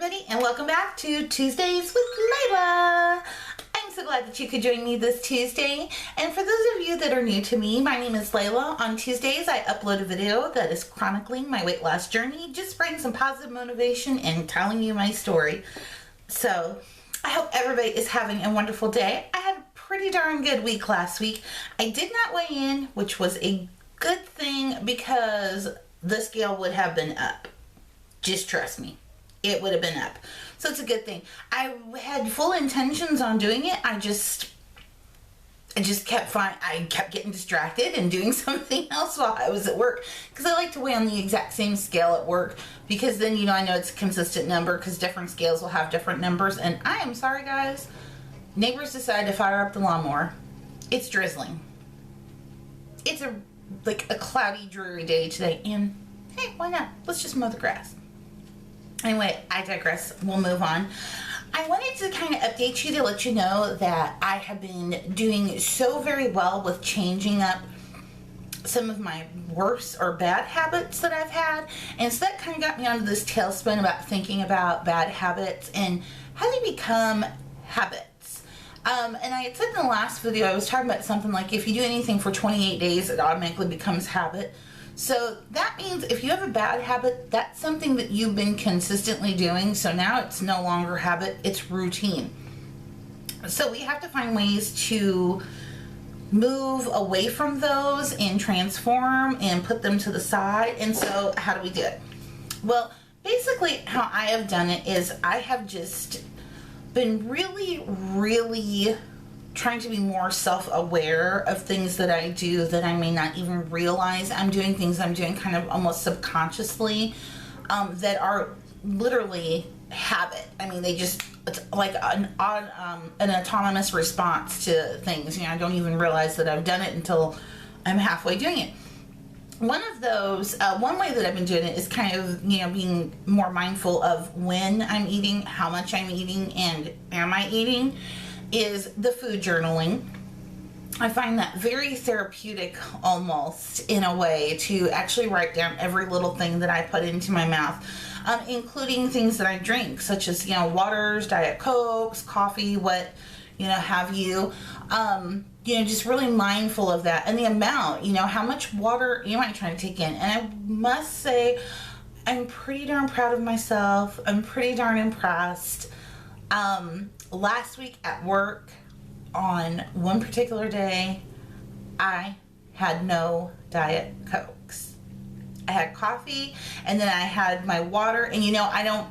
everybody, and welcome back to Tuesdays with Leyla. I'm so glad that you could join me this Tuesday. And for those of you that are new to me, my name is Leyla. On Tuesdays, I upload a video that is chronicling my weight loss journey, just spreading some positive motivation and telling you my story. So I hope everybody is having a wonderful day. I had a pretty darn good week last week. I did not weigh in, which was a good thing because the scale would have been up. Just trust me. It would have been up. So it's a good thing. I had full intentions on doing it. I just kept getting distracted and doing something else while I was at work. Because I like to weigh on the exact same scale at work. Because then, I know it's a consistent number because different scales will have different numbers. And I am sorry, guys. Neighbors decided to fire up the lawnmower. It's drizzling. It's a cloudy, dreary day today. And hey, why not? Let's just mow the grass. Anyway, I digress. We'll move on. I wanted to kind of update you to let you know that I have been doing so very well with changing up some of my worse or bad habits that I've had. And so that kind of got me onto this tailspin about thinking about bad habits and how they become habits. And I had said in the last video, I was talking about something like if you do anything for 28 days, it automatically becomes habit. So that means if you have a bad habit, that's something that you've been consistently doing. So now it's no longer habit, it's routine. So we have to find ways to move away from those and transform and put them to the side. And so how do we do it? Well, basically how I have done it is I have just been really trying to be more self-aware of things that I do that I may not even realize I'm doing, things I'm doing kind of almost subconsciously that are literally habit. I mean, it's like an autonomous response to things. I don't even realize that I've done it until I'm halfway doing it. One of those, one way that I've been doing it is kind of, being more mindful of when I'm eating, how much I'm eating, and am I eating, is the food journaling. I find that very therapeutic almost in a way to actually write down every little thing that I put into my mouth, including things that I drink, such as, waters, Diet Cokes, coffee, what, have you. Just really mindful of that and the amount, how much water am I trying to take in. And I must say, I'm pretty darn proud of myself. I'm pretty darn impressed. Last week at work, on one particular day, I had no Diet Cokes. I had coffee, and then I had my water, and I don't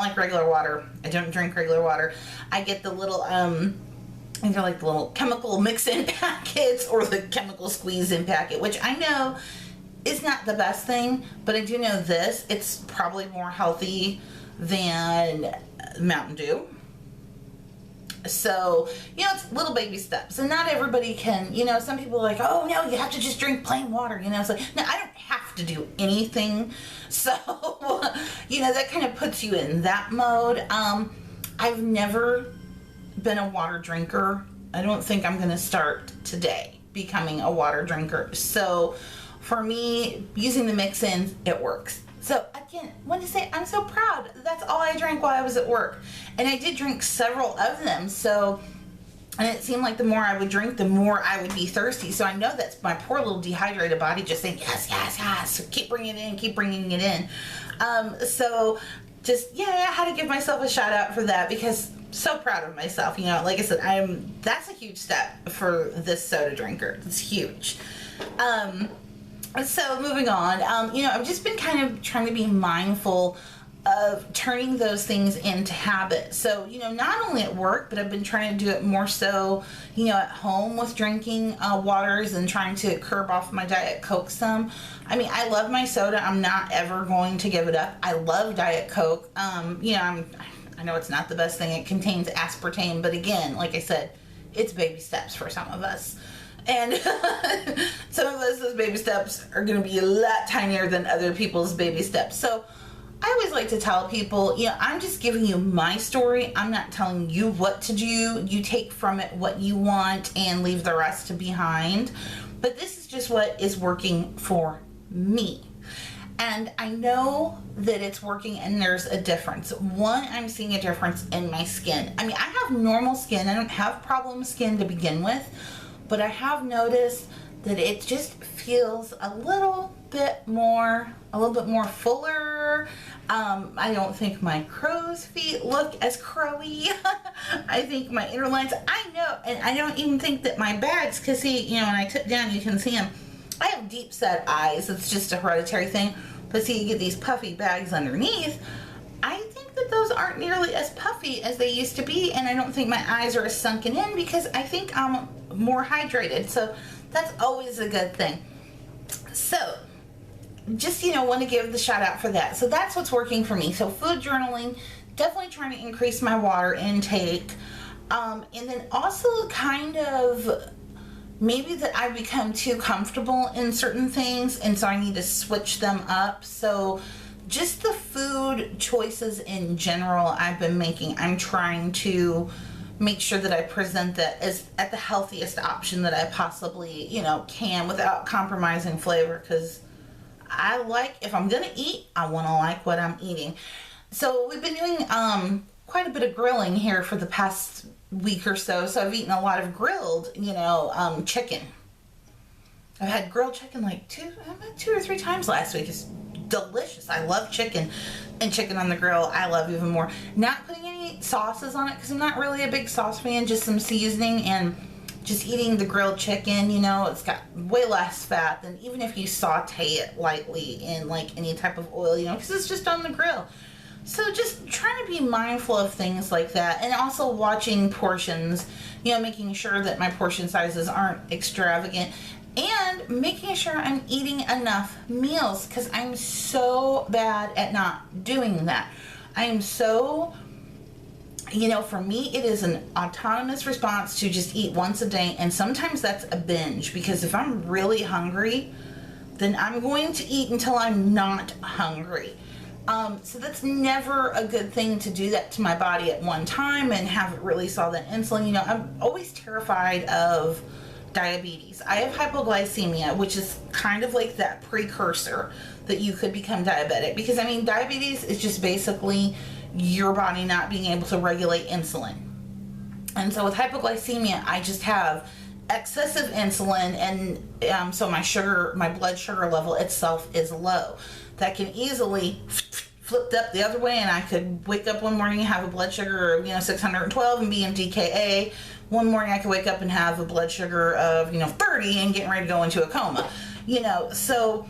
like regular water. I don't drink regular water. I get the little, like the little chemical mix-in packets or the chemical squeeze-in packet, which I know is not the best thing, but I do know this. It's probably more healthy than Mountain Dew. So, it's little baby steps, and not everybody can, some people are like, oh no, you have to just drink plain water, it's like, no, I don't have to do anything. So, that kind of puts you in that mode. I've never been a water drinker. I don't think I'm going to start today becoming a water drinker. So, for me, using the mix-ins, it works. So again, I want to say I'm so proud. That's all I drank while I was at work. And I did drink several of them. So, and it seemed like the more I would drink, the more I would be thirsty. So I know that's my poor little dehydrated body just saying, yes, yes, yes. Keep bringing it in, keep bringing it in. So just, I had to give myself a shout out for that because I'm so proud of myself. Like I said, that's a huge step for this soda drinker. It's huge. So moving on, I've just been kind of trying to be mindful of turning those things into habits. So, not only at work, but I've been trying to do it more so, at home with drinking waters and trying to curb off my Diet Coke some. I mean, I love my soda. I'm not ever going to give it up. I love Diet Coke. I know it's not the best thing. It contains aspartame, but again, like I said, it's baby steps for some of us. And some of us, those baby steps are going to be a lot tinier than other people's baby steps. So I always like to tell people, I'm just giving you my story. I'm not telling you what to do. You take from it what you want and leave the rest behind. But this is just what is working for me. And I know that it's working and there's a difference. One, I'm seeing a difference in my skin. I mean, I have normal skin. I don't have problem skin to begin with, but I have noticed that it just feels a little bit more fuller. I don't think my crow's feet look as crowy. I think my inner lines, I know, and I don't even think that my bags, because see, you know, when I tip down, you can see them. I have deep set eyes. It's just a hereditary thing. But see, you get these puffy bags underneath. I think that those aren't nearly as puffy as they used to be, and I don't think my eyes are as sunken in because I think I'm more hydrated. So that's always a good thing. So just, you know, want to give the shout out for that. So that's what's working for me. So food journaling, definitely trying to increase my water intake. And then also kind of maybe that I've become too comfortable in certain things, and so I need to switch them up. So just the food choices in general I've been making, I'm trying to make sure that I present that as at the healthiest option that I possibly, you know, can without compromising flavor, because I like, if I'm gonna eat, I want to like what I'm eating. So we've been doing quite a bit of grilling here for the past week or so. So I've eaten a lot of grilled, you know, chicken. I've had grilled chicken like two or three times last week. It's delicious. I love chicken, and chicken on the grill I love even more. Not putting any sauces on it because I'm not really a big sauce fan, just some seasoning, and just eating the grilled chicken, you know, it's got way less fat than even if you saute it lightly in like any type of oil, you know, because it's just on the grill. So just trying to be mindful of things like that, and also watching portions, you know, making sure that my portion sizes aren't extravagant, and making sure I'm eating enough meals, because I'm so bad at not doing that. I am so, you know, for me, it is an autonomous response to just eat once a day, and sometimes that's a binge, because if I'm really hungry, then I'm going to eat until I'm not hungry. So that's never a good thing to do that to my body at one time and have it release all that insulin. You know, I'm always terrified of diabetes. I have hypoglycemia, which is kind of like that precursor that you could become diabetic, because I mean, diabetes is just basically your body not being able to regulate insulin. And so with hypoglycemia, I just have excessive insulin, and so my blood sugar level itself is low. That can easily flipped up the other way, and I could wake up one morning and have a blood sugar of, you know, 612 and be in DKA. One morning I could wake up and have a blood sugar of, you know, 30 and getting ready to go into a coma. You know, so,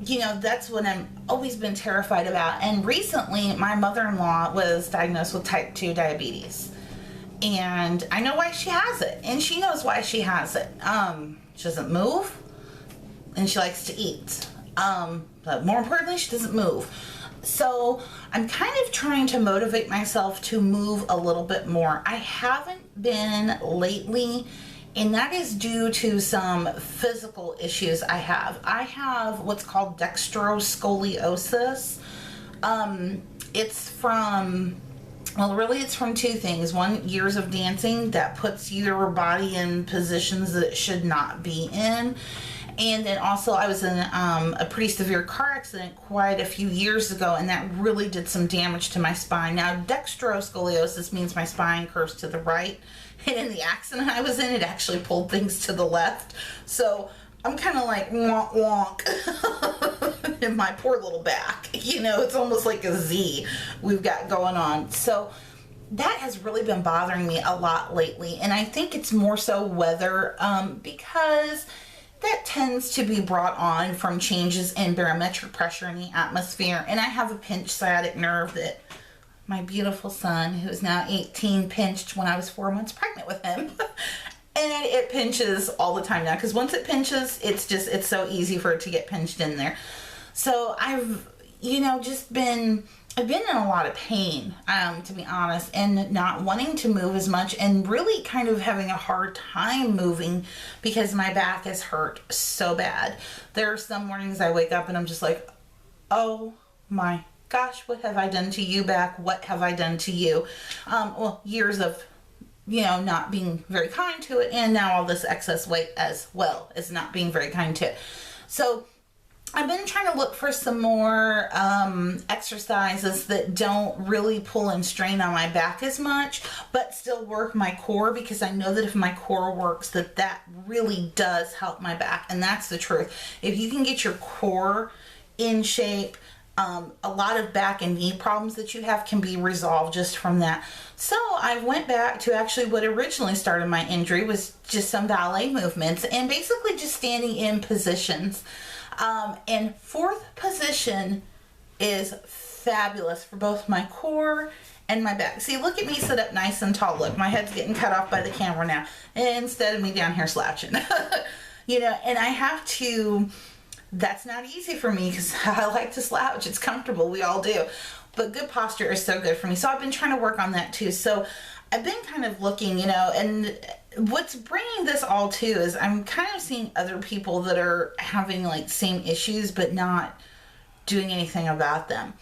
you know, that's what I'm always been terrified about. And recently my mother-in-law was diagnosed with type 2 diabetes. And I know why she has it, and she knows why she has it. She doesn't move, and she likes to eat. But more importantly, she doesn't move. So I'm kind of trying to motivate myself to move a little bit more. I haven't been lately, and that is due to some physical issues I have. I have what's called dextroscoliosis. It's from, well, really it's from two things. One, years of dancing that puts your body in positions that it should not be in. And then also I was in a pretty severe car accident quite a few years ago, and that really did some damage to my spine. Now, dextroscoliosis means my spine curves to the right, and in the accident I was in, it actually pulled things to the left. So I'm kind of like wonk wonk in my poor little back. You know, it's almost like a Z we've got going on. So that has really been bothering me a lot lately, and I think it's more so weather, because that tends to be brought on from changes in barometric pressure in the atmosphere. And I have a pinched sciatic nerve that my beautiful son, who is now 18, pinched when I was 4 months pregnant with him. And it pinches all the time now, because once it pinches, it's so easy for it to get pinched in there. So I've, you know, I've been in a lot of pain, to be honest, and not wanting to move as much, and really kind of having a hard time moving because my back is hurt so bad. There are some mornings I wake up and I'm just like, oh my gosh, what have I done to you, back? What have I done to you? Well, years of, you know, not being very kind to it, and now all this excess weight as well is not being very kind to it. So I've been trying to look for some more exercises that don't really pull and strain on my back as much, but still work my core, because I know that if my core works, that really does help my back. And that's the truth. If you can get your core in shape, a lot of back and knee problems that you have can be resolved just from that. So I went back to actually what originally started my injury, was just some ballet movements and basically just standing in positions. And fourth position is fabulous for both my core and my back. See, look at me sit up nice and tall. Look, my head's getting cut off by the camera now, instead of me down here slouching. You know, and I have to, that's not easy for me because I like to slouch. It's comfortable. We all do. But good posture is so good for me. So I've been trying to work on that too. So I've been kind of looking, you know, and what's bringing this all to is I'm kind of seeing other people that are having like same issues but not doing anything about them.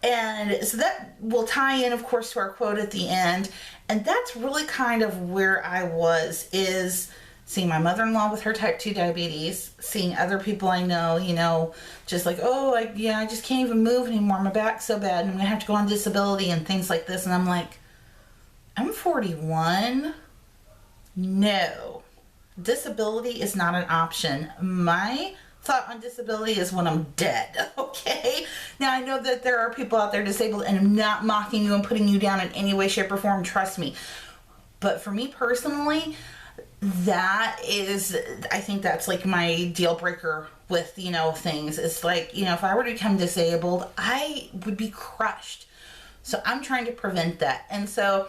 And so that will tie in, of course, to our quote at the end. And that's really kind of where I was, is seeing my mother-in-law with her type 2 diabetes, seeing other people I know, you know, just like, oh, I just can't even move anymore. My back's so bad and I'm going to have to go on disability and things like this. And I'm like, I'm 41. No, disability is not an option. My thought on disability is when I'm dead, okay? Now, I know that there are people out there disabled, and I'm not mocking you and putting you down in any way, shape, or form, trust me. But for me personally, that is, I think that's like my deal breaker with, you know, things. It's like, you know, if I were to become disabled, I would be crushed. So I'm trying to prevent that. And so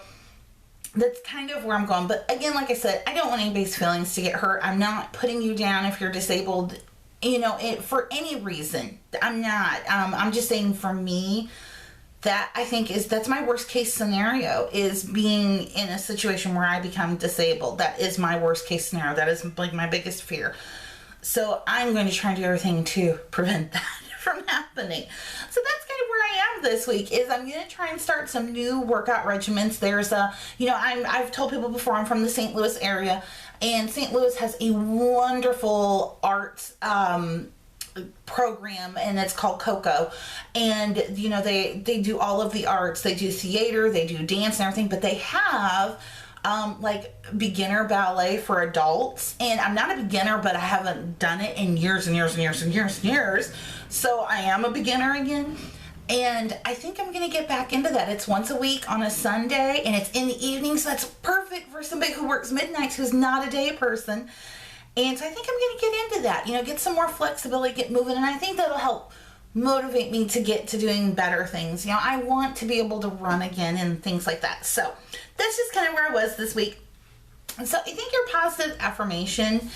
that's kind of where I'm going. But again, like I said, I don't want anybody's feelings to get hurt. I'm not putting you down if you're disabled, you know, for any reason. I'm not. I'm just saying, for me, that I think that's my worst case scenario, is being in a situation where I become disabled. That is my worst case scenario. That is like my biggest fear. So I'm going to try and do everything to prevent that from happening. So that's kind of where I am this week, is I'm going to try and start some new workout regimens. There's a, you know, I've told people before, I'm from the St. Louis area, and St. Louis has a wonderful arts program, and it's called Coco. And you know, they do all of the arts. They do theater, they do dance and everything, but they have like beginner ballet for adults. And I'm not a beginner, but I haven't done it in years and years and years and years and years. So I am a beginner again. And I think I'm going to get back into that. It's once a week on a Sunday, and it's in the evening, so that's perfect for somebody who works midnights, who's not a day person. And so I think I'm going to get into that, you know, get some more flexibility, get moving, and I think that'll help motivate me to get to doing better things. You know, I want to be able to run again and things like that. So that's just kind of where I was this week. And so I think your positive affirmation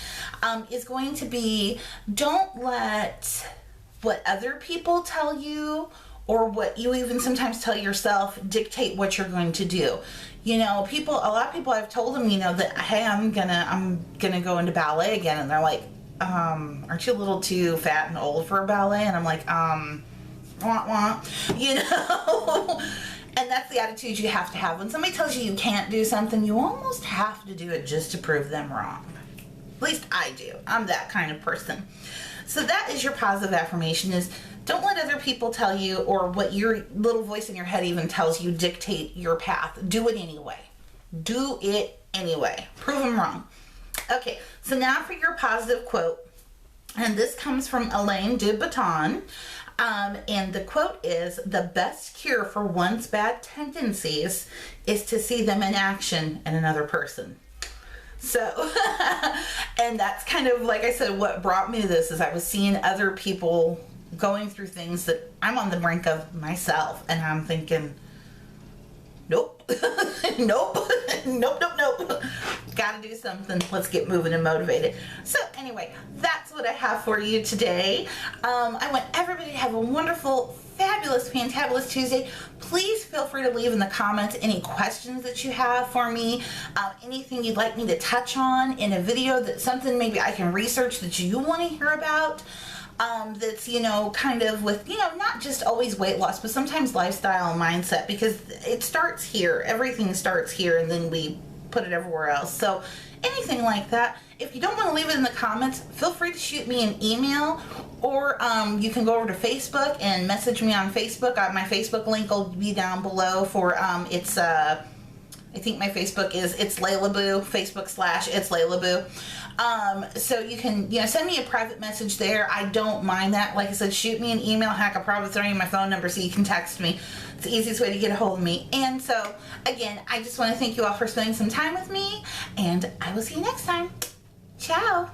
is going to be, don't let what other people tell you, or what you even sometimes tell yourself, dictate what you're going to do. You know, a lot of people, I've told them, you know, that, hey, I'm gonna go into ballet again, and they're like, aren't you a little too fat and old for a ballet? And I'm like, wah, you know. And that's the attitude you have to have. When somebody tells you can't do something, you almost have to do it just to prove them wrong. At least I do. I'm that kind of person. So that is your positive affirmation, is don't let other people tell you, or what your little voice in your head even tells you, dictate your path. Do it anyway. Do it anyway. Prove them wrong. Okay, so now for your positive quote. And this comes from Alaine de Botton. And the quote is, the best cure for one's bad tendencies is to see them in action in another person. So, and that's kind of, like I said, what brought me to this, is I was seeing other people going through things that I'm on the brink of myself, and I'm thinking, nope, nope, nope. Gotta do something. Let's get moving and motivated. So anyway, that's what I have for you today. I want everybody to have a wonderful, fabulous, fantabulous Tuesday. Please feel free to leave in the comments any questions that you have for me, anything you'd like me to touch on in a video, that something maybe I can research that you want to hear about. That's, you know, kind of with, you know, not just always weight loss, but sometimes lifestyle and mindset, because it starts here. Everything starts here, and then we put it everywhere else. So anything like that, if you don't want to leave it in the comments, feel free to shoot me an email, or you can go over to Facebook and message me on Facebook. My Facebook link will be down below for it's I think my Facebook is it's Leyla Boo, Facebook / it's Leyla Boo. So you can send me a private message there. I don't mind that. Like I said, shoot me an email. Heck, I'll probably throw you my phone number so you can text me. It's the easiest way to get a hold of me. And so again, I just want to thank you all for spending some time with me, and I will see you next time. Ciao.